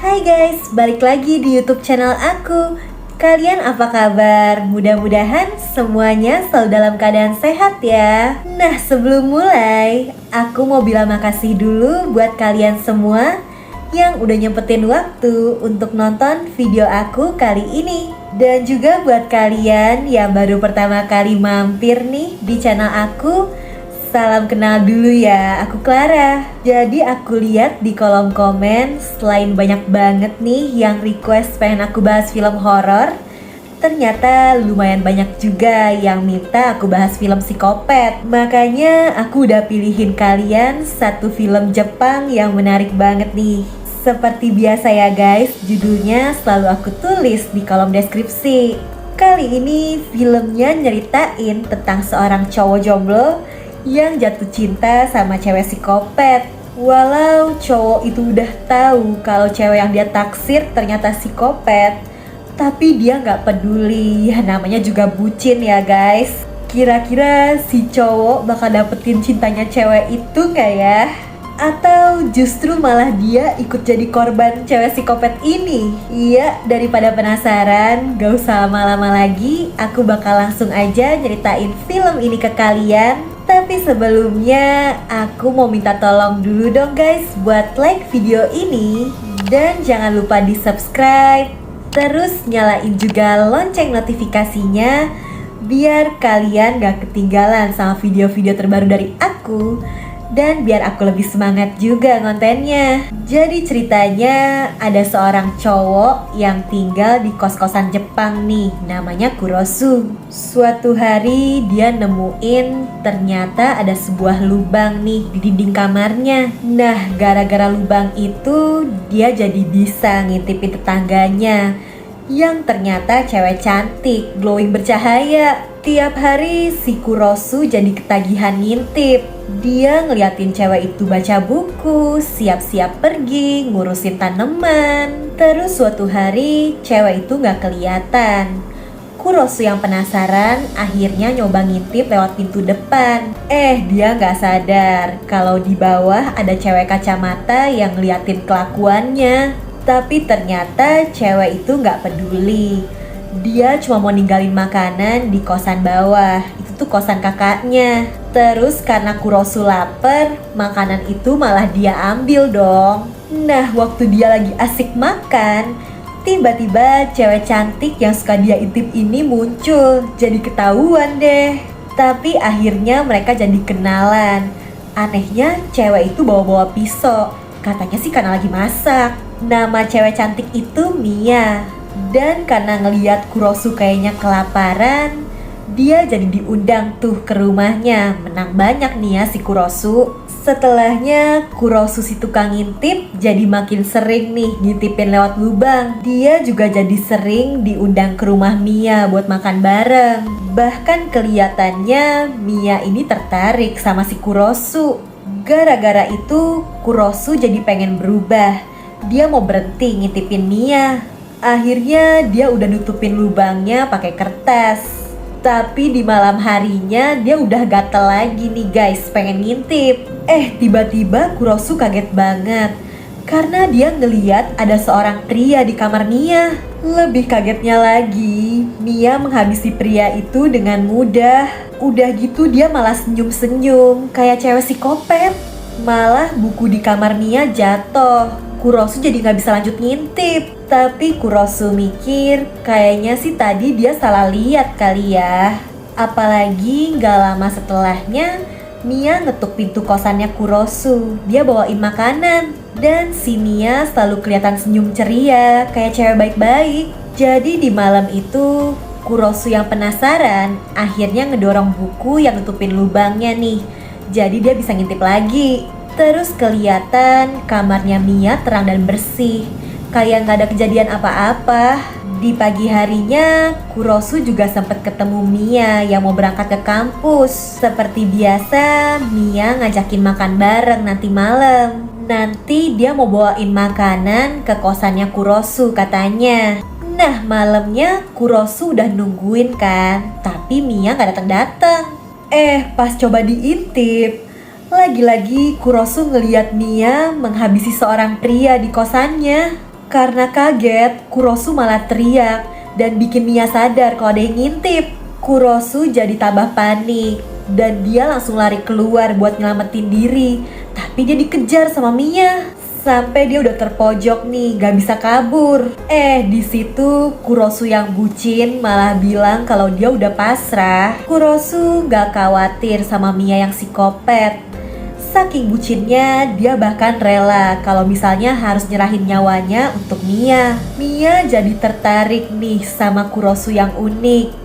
Hai guys, balik lagi di YouTube channel aku. Kalian apa kabar? Mudah-mudahan semuanya selalu dalam keadaan sehat ya. Nah, sebelum mulai, aku mau bilang makasih dulu buat kalian semua yang udah nyempetin waktu untuk nonton video aku kali ini. Dan juga buat kalian yang baru pertama kali mampir nih di channel aku, salam kenal dulu ya, aku Clara. Jadi aku lihat di kolom komen, selain banyak banget nih yang request pengen aku bahas film horor, ternyata lumayan banyak juga yang minta aku bahas film psikopat. Makanya aku udah pilihin kalian satu film Jepang yang menarik banget nih. Seperti biasa ya guys, judulnya selalu aku tulis di kolom deskripsi. Kali ini filmnya nyeritain tentang seorang cowok jomblo yang jatuh cinta sama cewek psikopat. Walau cowok itu udah tahu kalau cewek yang dia taksir ternyata psikopat, tapi dia nggak peduli. Ya, namanya juga bucin ya guys. Kira-kira si cowok bakal dapetin cintanya cewek itu nggak ya? Atau justru malah dia ikut jadi korban cewek psikopat ini? Iya, daripada penasaran, gak usah lama-lama lagi, aku bakal langsung aja nyeritain film ini ke kalian. Tapi sebelumnya, aku mau minta tolong dulu dong guys buat like video ini. Dan jangan lupa di subscribe, terus nyalain juga lonceng notifikasinya, biar kalian gak ketinggalan sama video-video terbaru dari aku. Dan biar aku lebih semangat juga kontennya. Jadi ceritanya ada seorang cowok yang tinggal di kos-kosan Jepang nih, namanya Kurosu. Suatu hari dia nemuin ternyata ada sebuah lubang nih di dinding kamarnya. Nah, gara-gara lubang itu dia jadi bisa ngintipin tetangganya yang ternyata cewek cantik, glowing bercahaya. Tiap hari si Kurosu jadi ketagihan ngintip. Dia ngeliatin cewek itu baca buku, siap-siap pergi, ngurusin tanaman. Terus suatu hari cewek itu gak kelihatan. Kurosu yang penasaran akhirnya nyoba ngintip lewat pintu depan. Dia gak sadar kalau di bawah ada cewek kacamata yang ngeliatin kelakuannya. Tapi ternyata cewek itu gak peduli. Dia cuma mau ninggalin makanan di kosan bawah. Itu tuh kosan kakaknya. Terus karena Kurosu lapar, makanan itu malah dia ambil dong. Nah, waktu dia lagi asik makan, tiba-tiba cewek cantik yang suka dia intip ini muncul. Jadi ketahuan deh. Tapi akhirnya mereka jadi kenalan. Anehnya cewek itu bawa-bawa pisau. Katanya sih karena lagi masak. Nama cewek cantik itu Mia. Dan karena ngeliat Kurosu kayaknya kelaparan, dia jadi diundang tuh ke rumahnya. Menang banyak nih ya si Kurosu. Setelahnya Kurosu si tukang ngintip jadi makin sering nih ngintipin lewat lubang. Dia juga jadi sering diundang ke rumah Mia buat makan bareng. Bahkan kelihatannya Mia ini tertarik sama si Kurosu. Gara-gara itu Kurosu jadi pengen berubah. Dia mau berhenti ngintipin Mia. Akhirnya dia udah nutupin lubangnya pakai kertas. Tapi di malam harinya dia udah gatel lagi nih guys, pengen ngintip. Tiba-tiba Kurosu kaget banget karena dia ngeliat ada seorang pria di kamar Mia. Lebih kagetnya lagi, Mia menghabisi pria itu dengan mudah. Udah gitu dia malah senyum-senyum kayak cewek psikopat. Malah buku di kamar Mia jatuh. Kurosu jadi gak bisa lanjut ngintip. Tapi Kurosu mikir kayaknya sih tadi dia salah lihat kali ya. Apalagi gak lama setelahnya Mia ngetuk pintu kosannya Kurosu. Dia bawain makanan. Dan si Mia selalu kelihatan senyum ceria kayak cewek baik-baik. Jadi di malam itu Kurosu yang penasaran akhirnya ngedorong buku yang nutupin lubangnya nih. Jadi dia bisa ngintip lagi. Terus kelihatan kamarnya Mia terang dan bersih, kayak gak ada kejadian apa-apa. Di pagi harinya Kurosu juga sempat ketemu Mia yang mau berangkat ke kampus. Seperti biasa Mia ngajakin makan bareng nanti malam. Nanti dia mau bawain makanan ke kosannya Kurosu katanya. Nah malamnya Kurosu udah nungguin kan, tapi Mia gak datang-datang. Pas coba diintip, lagi-lagi Kurosu ngeliat Mia menghabisi seorang pria di kosannya. Karena kaget, Kurosu malah teriak dan bikin Mia sadar kalau ada yang ngintip. Kurosu jadi tambah panik dan dia langsung lari keluar buat nyelamatin diri. Tapi dia dikejar sama Mia. Sampai dia udah terpojok nih, gak bisa kabur. Di situ Kurosu yang bucin malah bilang kalau dia udah pasrah. Kurosu gak khawatir sama Mia yang psikopat. Saking bucinnya, dia bahkan rela kalau misalnya harus nyerahin nyawanya untuk Mia. Mia jadi tertarik nih sama Kurosu yang unik.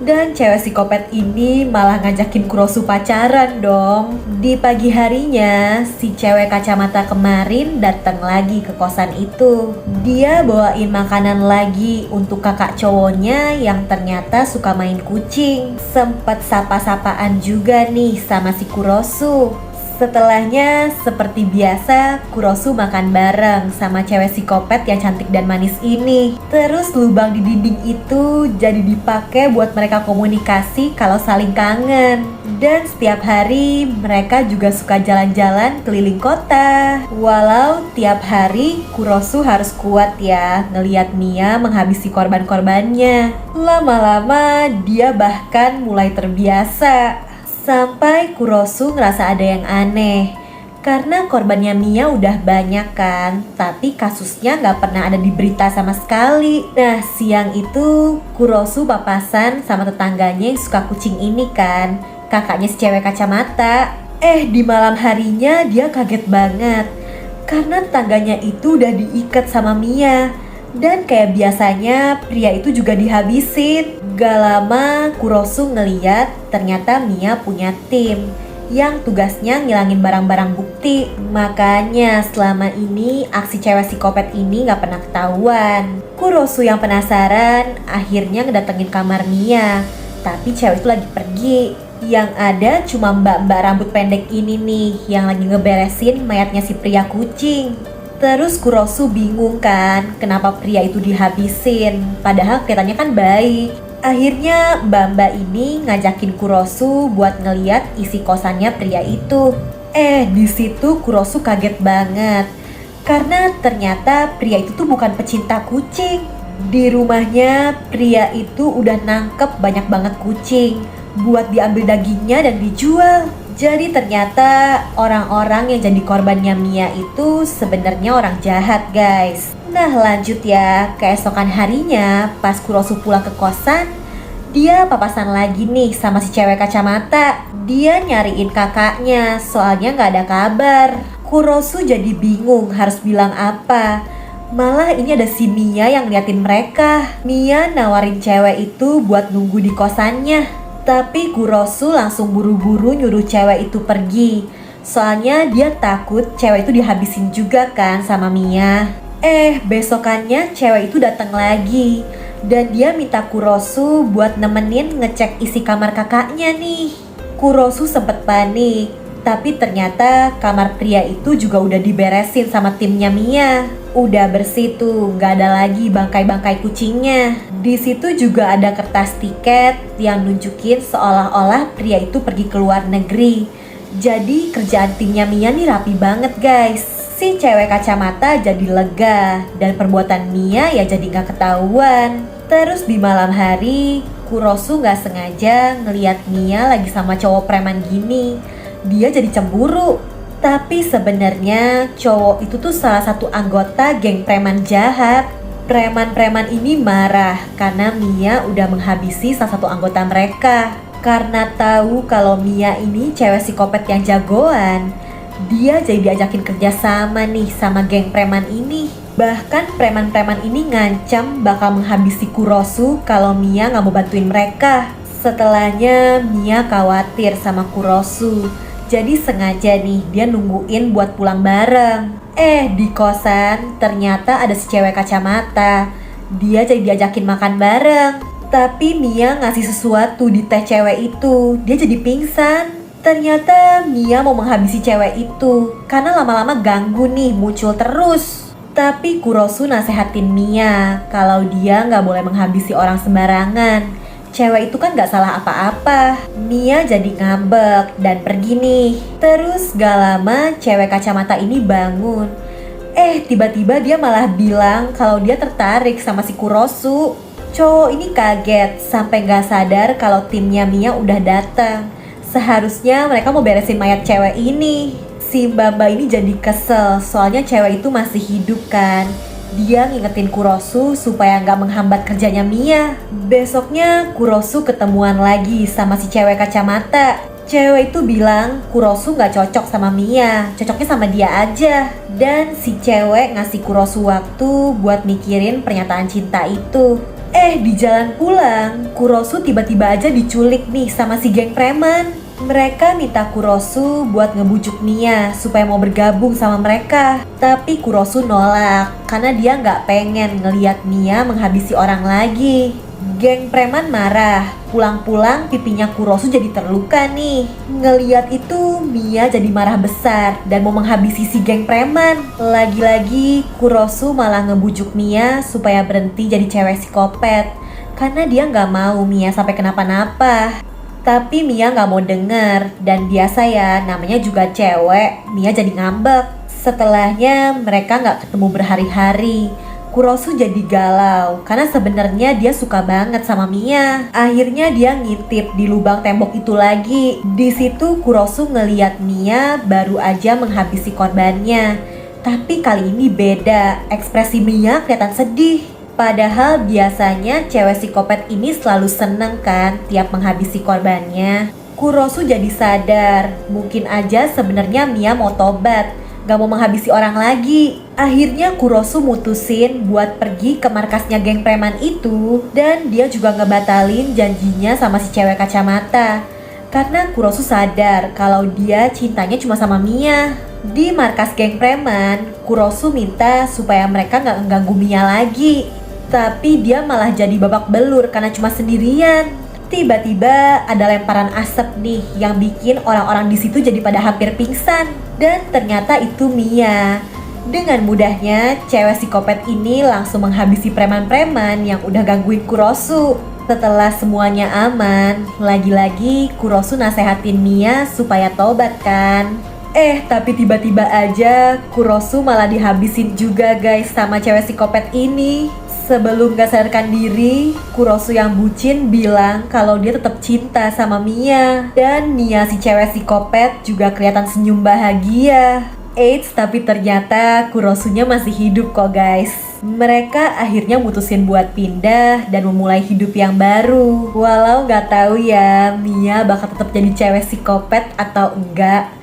Dan cewek psikopat ini malah ngajakin Kurosu pacaran dong. Di pagi harinya, si cewek kacamata kemarin datang lagi ke kosan itu. Dia bawain makanan lagi untuk kakak cowoknya yang ternyata suka main kucing. Sempet sapa-sapaan juga nih sama si Kurosu. Setelahnya, seperti biasa, Kurosu makan bareng sama cewek psikopat yang cantik dan manis ini. Terus lubang di dinding itu jadi dipakai buat mereka komunikasi kalau saling kangen. Dan setiap hari mereka juga suka jalan-jalan keliling kota. Walau tiap hari Kurosu harus kuat ya ngelihat Mia menghabisi korban-korbannya. Lama-lama dia bahkan mulai terbiasa. Sampai Kurosu ngerasa ada yang aneh. Karena korbannya Mia udah banyak kan, tapi kasusnya gak pernah ada di berita sama sekali. Nah, siang itu Kurosu papasan sama tetangganya yang suka kucing ini kan, kakaknya si cewek kacamata. Di malam harinya dia kaget banget karena tetangganya itu udah diikat sama Mia. Dan kayak biasanya pria itu juga dihabisin. Gak lama Kurosu ngeliat ternyata Mia punya tim yang tugasnya ngilangin barang-barang bukti. Makanya selama ini aksi cewek psikopat ini gak pernah ketahuan. Kurosu yang penasaran akhirnya ngedatengin kamar Mia. Tapi cewek itu lagi pergi. Yang ada cuma mbak-mbak rambut pendek ini nih yang lagi ngeberesin mayatnya si pria kucing. Terus Kurosu bingung kan kenapa pria itu dihabisin, padahal kelihatannya kan baik. Akhirnya mbak-mbak ini ngajakin Kurosu buat ngeliat isi kosannya pria itu. Di situ Kurosu kaget banget karena ternyata pria itu tuh bukan pecinta kucing. Di rumahnya pria itu udah nangkep banyak banget kucing buat diambil dagingnya dan dijual. Jadi ternyata orang-orang yang jadi korbannya Mia itu sebenarnya orang jahat guys. Nah lanjut ya, keesokan harinya pas Kurosu pulang ke kosan, dia papasan lagi nih sama si cewek kacamata. Dia nyariin kakaknya soalnya gak ada kabar. Kurosu jadi bingung harus bilang apa. Malah ini ada si Mia yang liatin mereka. Mia nawarin cewek itu buat nunggu di kosannya. Tapi Kurosu langsung buru-buru nyuruh cewek itu pergi. Soalnya dia takut cewek itu dihabisin juga kan sama Mia. Besokannya cewek itu datang lagi. Dan dia minta Kurosu buat nemenin ngecek isi kamar kakaknya nih. Kurosu sempet panik. Tapi ternyata kamar pria itu juga udah diberesin sama timnya Mia. Udah bersih tuh, gak ada lagi bangkai-bangkai kucingnya. Di situ juga ada kertas tiket yang nunjukin seolah-olah pria itu pergi ke luar negeri. Jadi kerjaan timnya Mia nih rapi banget guys. Si cewek kacamata jadi lega dan perbuatan Mia ya jadi gak ketahuan. Terus di malam hari, Kurosu gak sengaja ngeliat Mia lagi sama cowok preman gini. Dia jadi cemburu. Tapi sebenarnya cowok itu tuh salah satu anggota geng preman jahat. Preman-preman ini marah karena Mia udah menghabisi salah satu anggota mereka. Karena tahu kalau Mia ini cewek psikopat yang jagoan, dia jadi diajakin kerja sama nih sama geng preman ini. Bahkan preman-preman ini ngancam bakal menghabisi Kurosu kalau Mia gak mau bantuin mereka. Setelahnya Mia khawatir sama Kurosu. Jadi sengaja nih dia nungguin buat pulang bareng. Di kosan ternyata ada si cewek kacamata. Dia jadi diajakin makan bareng. Tapi Mia ngasih sesuatu di teh cewek itu. Dia jadi pingsan. Ternyata Mia mau menghabisi cewek itu karena lama-lama ganggu nih, muncul terus. Tapi Kurosu nasehatin Mia kalau dia gak boleh menghabisi orang sembarangan. Cewek itu kan gak salah apa-apa. Mia jadi ngambek dan pergi nih. Terus gak lama cewek kacamata ini bangun. Tiba-tiba dia malah bilang kalau dia tertarik sama si Kurosu. Cowok ini kaget sampai gak sadar kalau timnya Mia udah datang. Seharusnya mereka mau beresin mayat cewek ini. Si Mbak ini jadi kesel soalnya cewek itu masih hidup kan. Dia ngingetin Kurosu supaya nggak menghambat kerjanya Mia. Besoknya Kurosu ketemuan lagi sama si cewek kacamata. Cewek itu bilang Kurosu nggak cocok sama Mia, cocoknya sama dia aja. Dan si cewek ngasih Kurosu waktu buat mikirin pernyataan cinta itu. Di jalan pulang, Kurosu tiba-tiba aja diculik nih sama si geng preman. Mereka minta Kurosu buat ngebujuk Mia supaya mau bergabung sama mereka. Tapi Kurosu nolak karena dia nggak pengen ngeliat Mia menghabisi orang lagi. Geng preman marah. Pulang-pulang pipinya Kurosu jadi terluka nih. Ngeliat itu Mia jadi marah besar dan mau menghabisi si geng preman. Lagi-lagi Kurosu malah ngebujuk Mia supaya berhenti jadi cewek psikopat. Karena dia nggak mau Mia sampai kenapa-napa. Tapi Mia nggak mau denger. Dan biasa ya, namanya juga cewek, Mia jadi ngambek. Setelahnya mereka nggak ketemu berhari-hari. Kurosu jadi galau karena sebenarnya dia suka banget sama Mia. Akhirnya dia ngintip di lubang tembok itu lagi. Di situ Kurosu ngeliat Mia baru aja menghabisi korbannya. Tapi kali ini beda, ekspresi Mia kelihatan sedih. Padahal biasanya cewek psikopat ini selalu seneng kan tiap menghabisi korbannya. Kurosu jadi sadar, mungkin aja sebenarnya Mia mau tobat, gak mau menghabisi orang lagi. Akhirnya Kurosu mutusin buat pergi ke markasnya geng preman itu. Dan dia juga ngebatalin janjinya sama si cewek kacamata. Karena Kurosu sadar kalau dia cintanya cuma sama Mia. Di markas geng preman, Kurosu minta supaya mereka gak mengganggu Mia lagi. Tapi dia malah jadi babak belur karena cuma sendirian. Tiba-tiba ada lemparan asap nih yang bikin orang-orang di situ jadi pada hampir pingsan. Dan ternyata itu Mia. Dengan mudahnya, cewek psikopat ini langsung menghabisi preman-preman yang udah gangguin Kurosu. Setelah semuanya aman, lagi-lagi Kurosu nasehatin Mia supaya tobat kan. Tapi tiba-tiba aja Kurosu malah dihabisin juga guys sama cewek psikopat ini. Sebelum gak sadarkan diri, Kurosu yang bucin bilang kalau dia tetap cinta sama Mia. Dan Mia si cewek psikopat juga kelihatan senyum bahagia. Tapi ternyata Kurosunya masih hidup kok guys. Mereka akhirnya mutusin buat pindah dan memulai hidup yang baru. Walau gak tahu ya Mia bakal tetap jadi cewek psikopat atau enggak.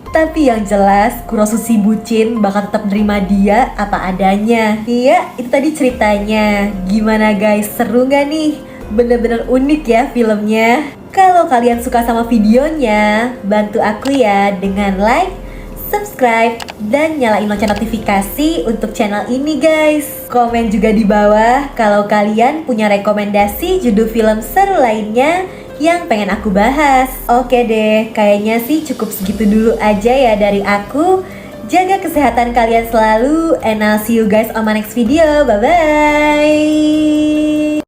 Tapi yang jelas Kurosu si bucin bakal tetap nerima dia apa adanya. Iya, itu tadi ceritanya. Gimana guys, seru gak nih? Bener-bener unik ya filmnya. Kalau kalian suka sama videonya, bantu aku ya dengan like, subscribe, dan nyalain lonceng notifikasi untuk channel ini guys. Komen juga di bawah kalau kalian punya rekomendasi judul film seru lainnya yang pengen aku bahas. Oke deh, kayaknya sih cukup segitu dulu aja ya dari aku. Jaga kesehatan kalian selalu, and I'll see you guys on my next video. Bye-bye.